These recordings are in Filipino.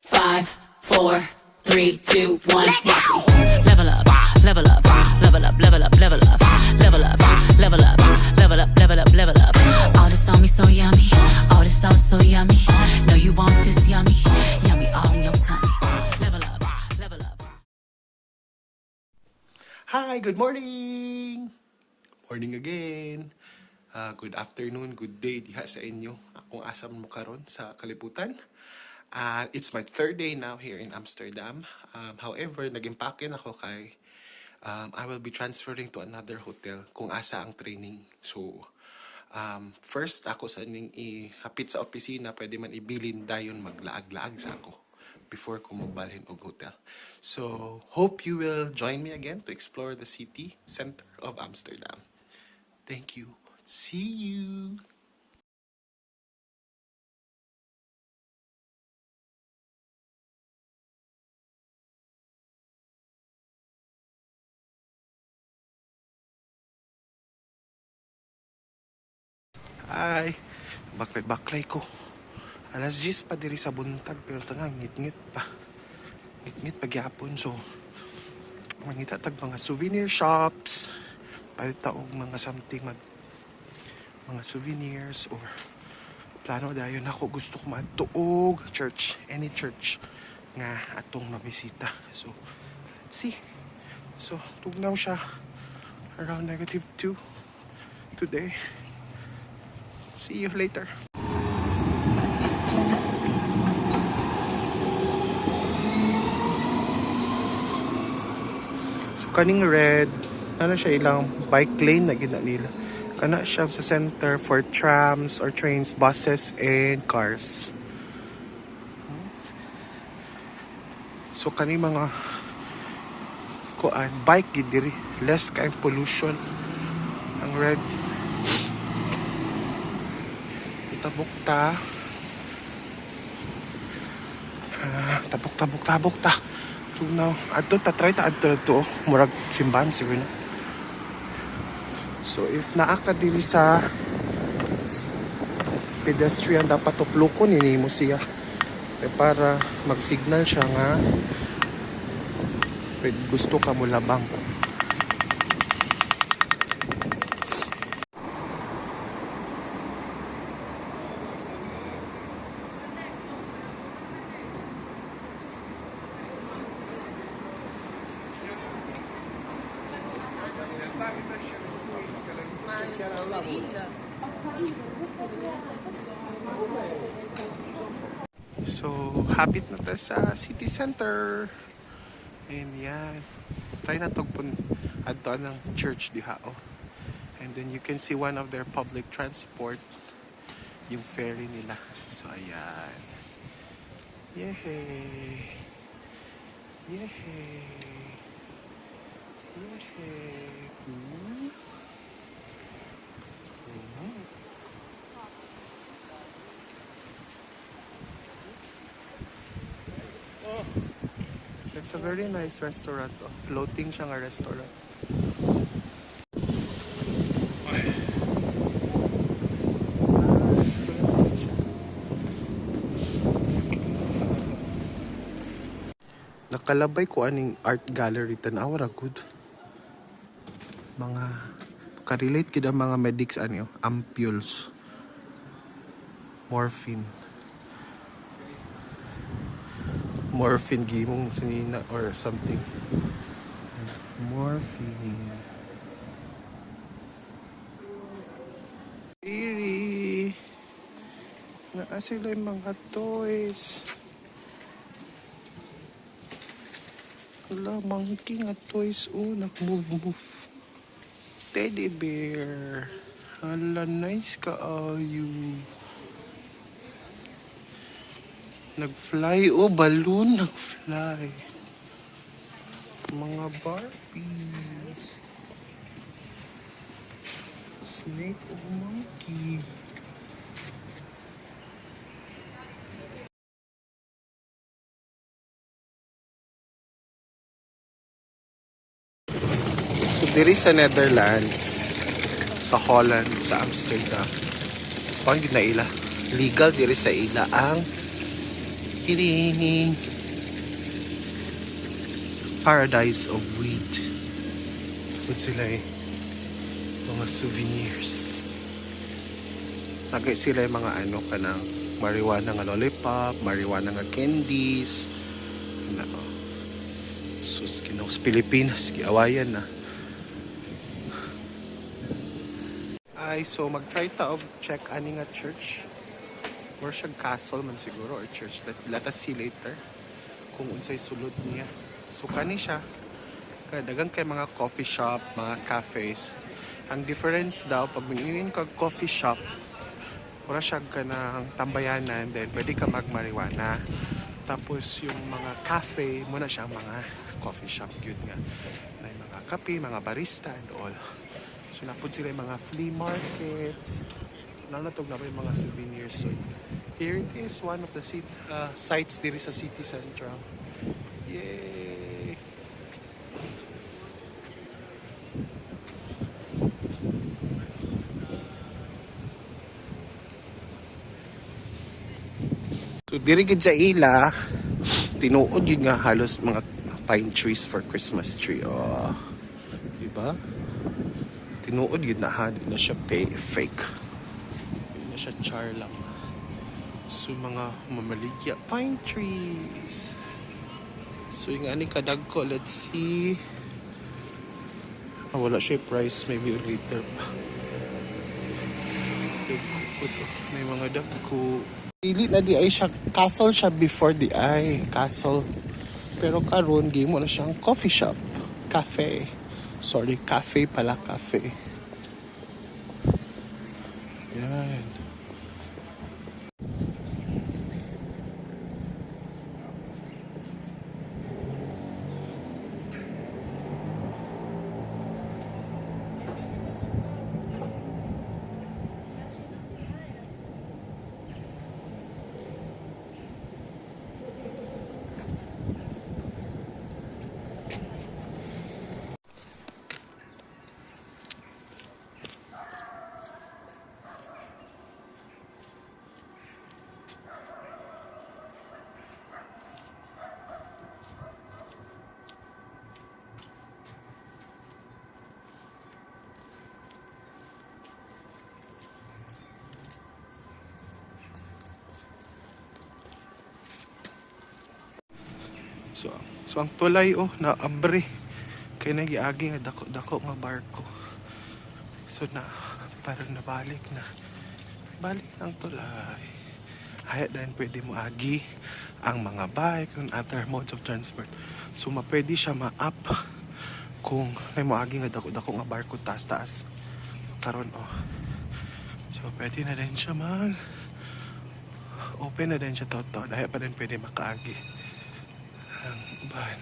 5, 4, 3, 2, 1. Watch me. Level up, level up, level up, level up, level up, level up, level up, level up, level up, level up. All this on me so yummy, all this sauce so yummy. Know you want this yummy, yummy all in your tummy. Level up, level up. Hi, good morning! Morning again. Good afternoon, good day diha sa inyo. Akong asam mo karon sa kalibutan. It's my third day now here in Amsterdam. However, nag-impake ako kay I will be transferring to another hotel kung asa ang training. So, first ako sa ning ihapit sa opisina, pwede man ibilin dayon maglaag-laag sa ako before ko magbalhin og hotel. So, hope you will join me again to explore the city center of Amsterdam. Thank you. See you. Ay, baklay ko. Alas 10 pa diri sa buntag pero tanang ngit-ngit pa. Ngit-ngit pagyapon so mangita tag mga souvenir shops. Palita og mga something mga souvenirs or plano dayon ako gusto ko matuog church, any church nga atong mabisita. So, let's see. So, tugnaw siya around -2 today. See you later. So, kaning red, ano siya ilang bike lane na gina nila. Kana siya sa center for trams or trains, buses, and cars. So, kaning mga bike gid diri. Less kay pollution. Ang red. Tabok-ta. Tabok ta. Tugnaw. Adto ta try ta adto murag simbahan siguro na. So if naa ka diri sa pedestrian dapat tuplukon ini mo siya. Para mag-signal siya nga gusto ka mo labang. So, habit na tayo sa city center. And yan. Try na itong adto ng church diha. Oh. And then you can see one of their public transport. Yung ferry nila. So, ayan. Yehey! Yehey! Yehey! It's a very nice restaurant. Oh. Floating siya nga restaurant. Nakalabay ko aning art gallery tanawa ra good. Mga ka-relate kid ang mga medics ampules. Morphine gimong sinina or something. Morphine. Siri. Naa sila yung mga toys. Kala, monkey nga toys. Oh, nag-move. Teddy bear. Hala, nice ka ayu. Nag-fly. Oh, balloon. Nag-fly. Mga Barbies. Snake o monkey. So, diri sa Netherlands, sa Holland, sa Amsterdam, pang ginaila. Legal diri sa ila ang Kidding. Paradise of weed. Put sila mga souvenirs. Tagay sila mga ano ka ng marijuana nga lollipop, marijuana nga candies. Ano. Sus, kinaw sa Pilipinas, giawayan na. Ay, so mag-try ta og check ani nga church. Or siya castle man siguro or church. Let us see later kung unsay sulod niya. So kani siya. Dagang kay mga coffee shop, mga cafes. Ang difference daw, pag mingin ka coffee shop, wala siya ka ng tambayanan, then pwede ka magmariwana. Tapos yung mga cafe, muna siya mga coffee shop, yun nga. May mga kape, mga barista and all. So napod sila yung mga flea markets. Nanatog na ba yung mga souvenirs. So here it is, one of the sites diri sa City Central. Yay! So diri gid sa ila, tinuod yun nga halos mga pine trees for Christmas tree. Oh. Diba? Tinuod yun na ha, di na siya fake. Di na siya char lang. So mga mamaligya pine trees. So yung ani kadag ko, let's see. Wala siya price, maybe later pa. May mga dagko. Dili na di ay siya, castle siya before di ay, castle. Pero karon gi mo na siyang coffee shop, cafe. Sorry, cafe pala, cafe. Yan. So ang tulay na abre kay nagiagi nga dako nga barko. So parang nabalik na. Balik ang tulay. Hayat dahil pwede mo agi ang mga bike and other modes of transport. So mapwede siya ma-up kung may mo agi nga dako nga barko taas. Karon So pwede na din siya open na din siya taon. Hayat pa din pwede makaagi. Uban.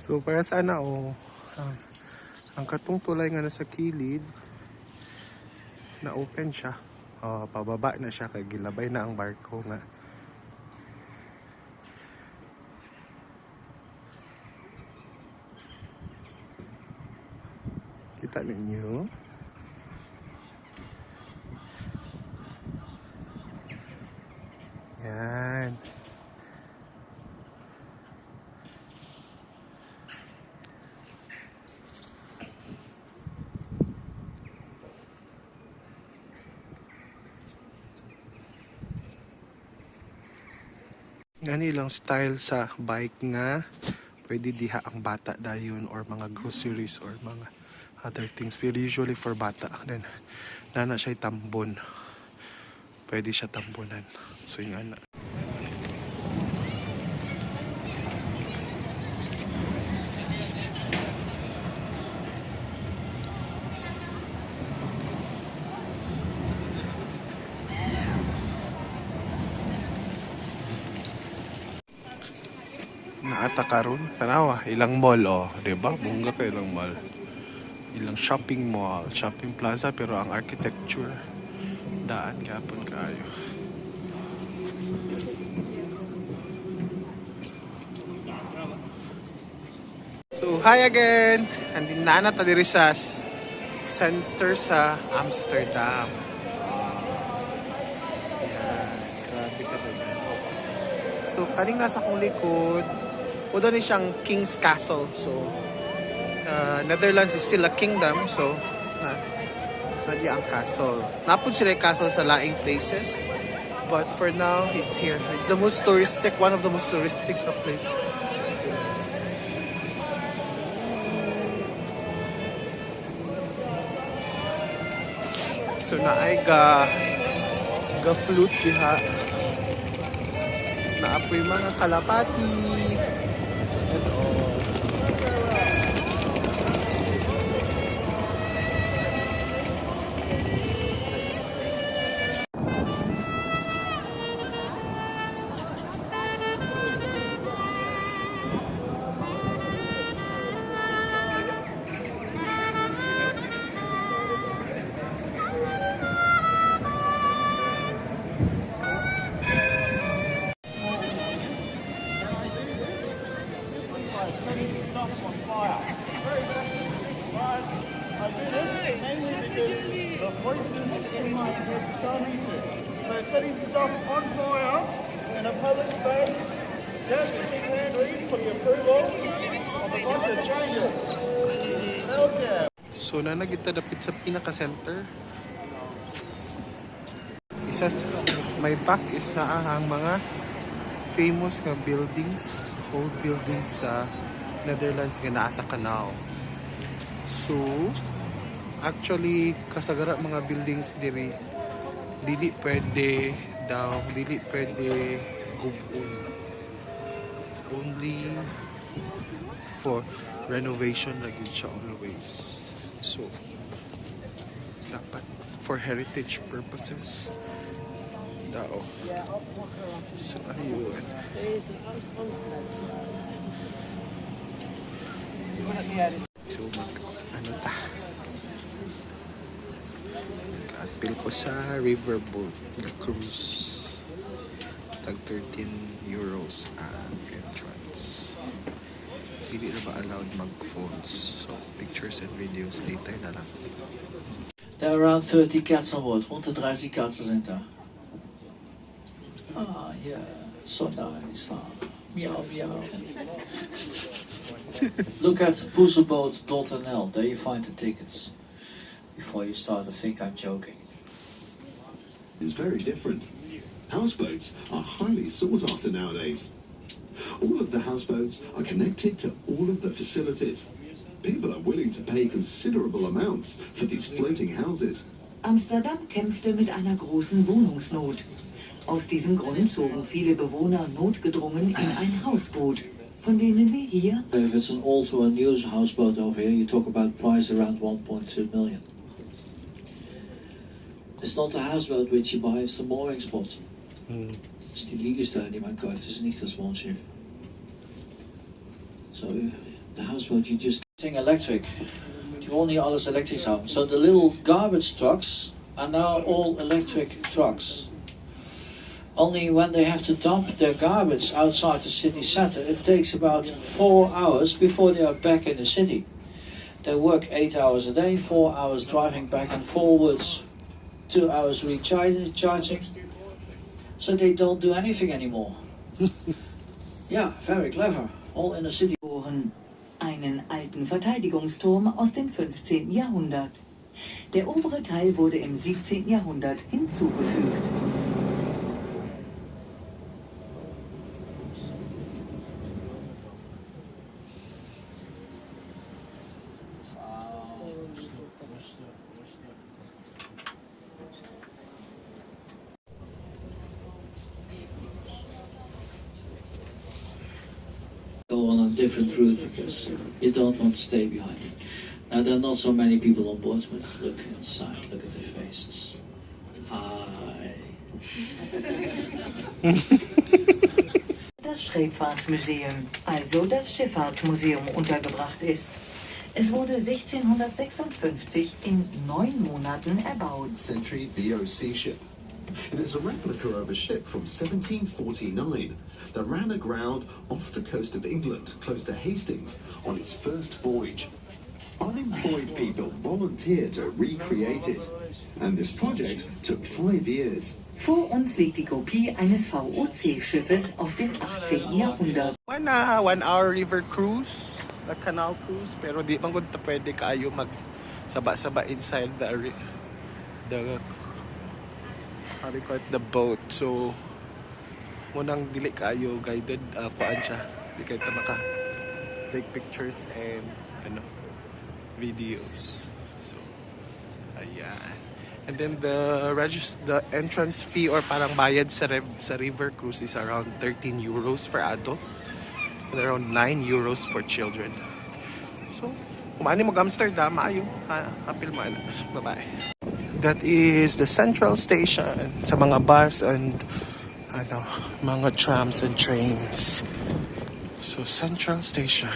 So para sana ang katong tulay nga nasa kilid na open siya. Pababa na siya kay gilabay na ang barko nga. Kita ninyo? Yan. Ngani lang style sa bike nga pwede diha ang bata dayon or mga groceries or mga other things. Pero usually for bata, then nana siya tambon. Pwede siya tambonan. So yung ana. ata karon. Tanawa, ilang mall oh, 'di ba? Bongga ka ilang mall. Ilang shopping mall, shopping plaza pero ang architecture daan gapon kayo. So, hi again! Andin na ta diri sa center sa Amsterdam. Yan, grabe ka diba? So, kaning nasa kong likod, udo ni siyang King's Castle. So, Netherlands is still a kingdom, so, nadi ang castle. Napod sila yung castle sa laing places, but for now, it's here. It's the most touristic, one of the most touristic na place. So naay ga flute diha. Naapoy mga kalapati. They're setting stuff on fire in a public space. Just hand read for the approval of the budget changes. Okay. So na nagita dapit sa pinaka-center. Isa may back is naa ang mga famous nga buildings, old buildings sa Netherlands nga naa sa canal. So actually kasagara mga buildings diri dili pwede gubon. Only for renovation lagi siya always. So dapat for heritage purposes daw. So ayun. So ano ta? Pil ko sa riverboat na cruise. Tag 13 euros ang entrance. Hindi na ba allowed mag-phones? So, pictures and videos later na lang. There are around 30 cats on board. 130 katten sind da. Ah, yeah. So nice. Ah. Meow, meow. Look at poesenboot.nl. There you find the tickets. Before you start to think I'm joking. Is very different. Houseboats are highly sought after nowadays. All of the houseboats are connected to all of the facilities. People are willing to pay considerable amounts for these floating houses. Amsterdam kämpfte mit einer großen Wohnungsnot. Aus diesem Grund zogen viele Bewohner notgedrungen in ein Hausboot, von denen wir hier... If it's an old or a new houseboat over here, you talk about price around 1.2 million. It's not the houseboat which you buy, it's the mooring spot. Het is die liegesteun die man koopt, het is niet het woonschiff. So the houseboat you just... Thing electric. You only alles electric houden. So the little garbage trucks are now all electric trucks. Only when they have to dump their garbage outside the city center, it takes about 4 hours before they are back in the city. They work 8 hours a day, 4 hours driving back and forwards, 2 hours recharging. So they don't do anything anymore. Yeah, very clever. All in the city. Einen alten Verteidigungsturm aus dem 15. Jahrhundert. Der obere Teil wurde im 17. Jahrhundert hinzugefügt. Go on a different route because you don't want to stay behind it. Now there are not so many people on board, but look inside, look at their faces. Hi. das Schreefvaartsmuseum, also das Schifffahrtsmuseum, untergebracht ist. Es wurde 1656 in 9 Monaten erbaut. Century VOC ship. It is a replica of a ship from 1749 that ran aground off the coast of England, close to Hastings, on its first voyage. Unemployed people volunteered to recreate it, and this project took 5 years. Vor uns liegt die Kopie eines VOC-Schiffes aus dem 18. Jahrhundert. 1 hour river cruise, the canal cruise, pero di man gud ta pwede kayo mag saba-saba inside the how do you call it, the boat. So munang dili kayo guided kuan siya. Di kayo ta maka take pictures and videos. So ayan. And then the entrance fee or parang bayad sa river cruise is around 13 euros for adult and around 9 euros for children. So, kung maani mo Amsterdam, maayo. Apil mo. Bye-bye. That is the central station sa mga bus and mga trams and trains. So, central station.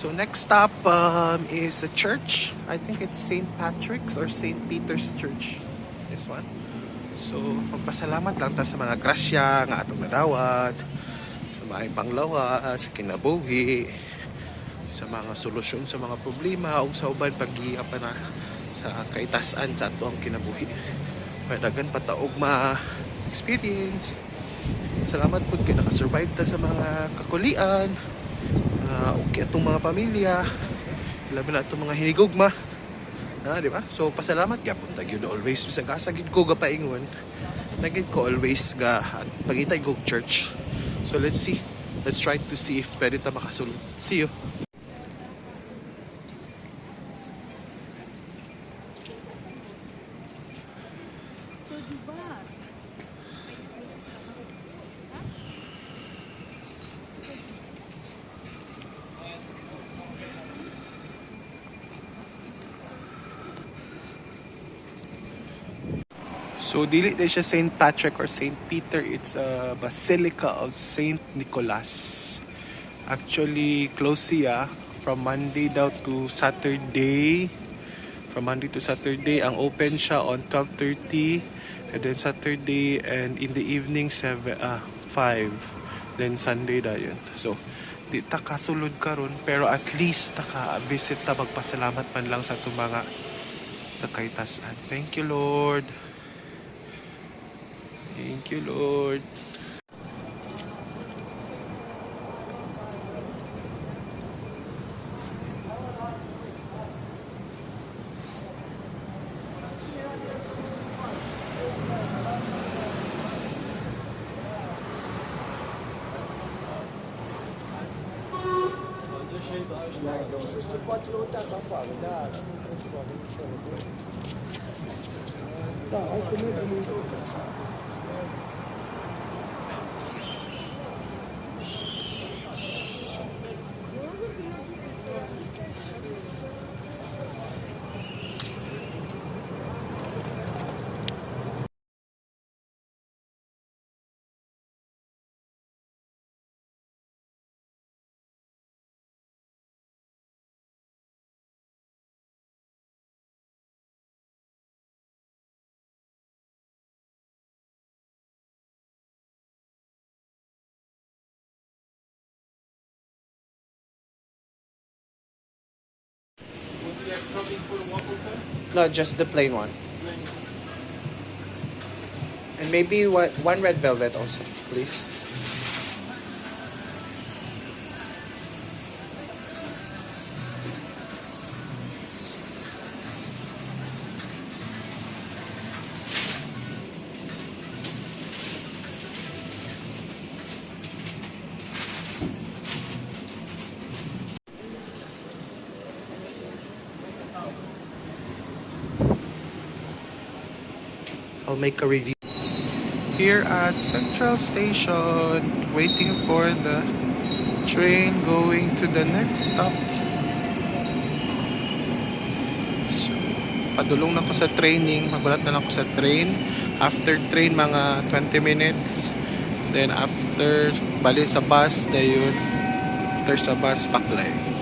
So next stop is a church. I think it's St. Patrick's or St. Peter's Church. This one. So magpasalamat lang ta sa mga grasya nga atong nadawat, sa mga panglawa, sa kinabuhi, sa mga solusyon sa mga problema ug sa uban pag-iapa na sa kaitasan sa atong kinabuhi. Padagan pataog ma-experience. Salamat po kay nakasurvive ta sa mga kakulian. Okay itong mga pamilya, labi na itong mga hinigugma, di ba? So pasalamat gapon tag yun always bisag asagid ko gapaingon nagid ko always ga at pagitay ko church. So let's try to see if pwede ta makasulod. See you. So, dili na siya St. Patrick or St. Peter. It's a Basilica of St. Nicholas. Actually, close siya from Monday daw to Saturday. From Monday to Saturday. Ang open siya on 12:30. And then Saturday and in the evening 5. Then Sunday da yun. So, di ta kasulod karon pero at least taka-visit ta magpasalamat man lang sa itong mga sa kaitasan. Thank you, Lord. Thank you, Lord. No, just the plain one. And maybe one red velvet also, please. I'll make a review. Here at Central Station, waiting for the train going to the next stop. So, padulong na ko sa training. Magulat na lang ko sa train. After train, mga 20 minutes. Then after, balik sa bus, dayon. After sa bus, Baklay.